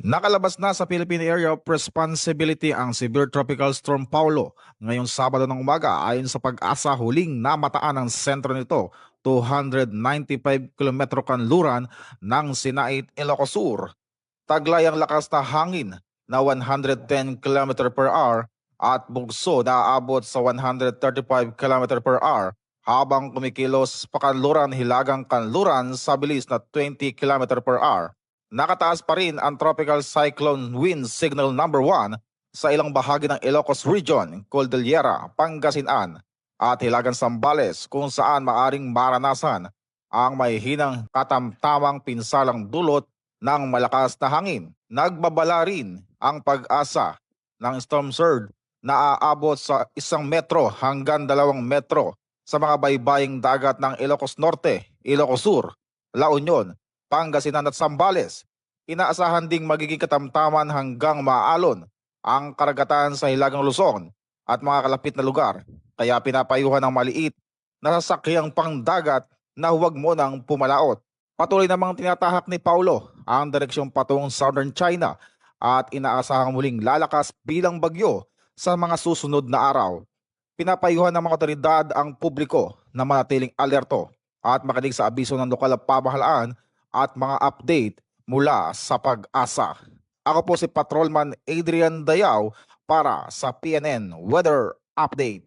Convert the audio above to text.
Nakalabas na sa Philippine Area of Responsibility ang Severe Tropical Storm Paulo ngayong Sabado ng umaga. Ayon sa Pag-asa, huling namataan ang sentro nito 295 kilometro kanluran ng Sinait, Ilocos Sur. Taglay ang lakas na hangin na 110 kilometer per hour at bugso na aabot sa 135 kilometer per hour habang kumikilos pakanluran hilagang kanluran sa bilis na 20 kilometer per hour. Nakataas pa rin ang Tropical Cyclone Wind Signal number 1 sa ilang bahagi ng Ilocos Region, Cordillera, Pangasinan at Hilagang Zambales kung saan maaring maranasan ang may hinang katamtamang pinsalang dulot ng malakas na hangin. Nagbabala rin ang Pag-asa ng storm surge na aabot sa 1 metro hanggang 2 metro sa mga baybaying dagat ng Ilocos Norte, Ilocos Sur, La Union, Pangasinan at Zambales. Inaasahan ding magiging katamtaman hanggang maalon ang karagatan sa Hilagang Luzon at mga kalapit na lugar. Kaya pinapayuhan ng maliit na sasakyang pangdagat na huwag mo nang pumalaot. Patuloy namang tinatahak ni Paulo ang direksyong patungong Southern China at inaasahang muling lalakas bilang bagyo sa mga susunod na araw. Pinapayuhan ng mga otoridad ang publiko na manatiling alerto at makinig sa abiso ng lokal na pamahalaan at mga update mula sa Pag-asa. Ako po si Patrolman Adrian Dayaw para sa PNN Weather Update.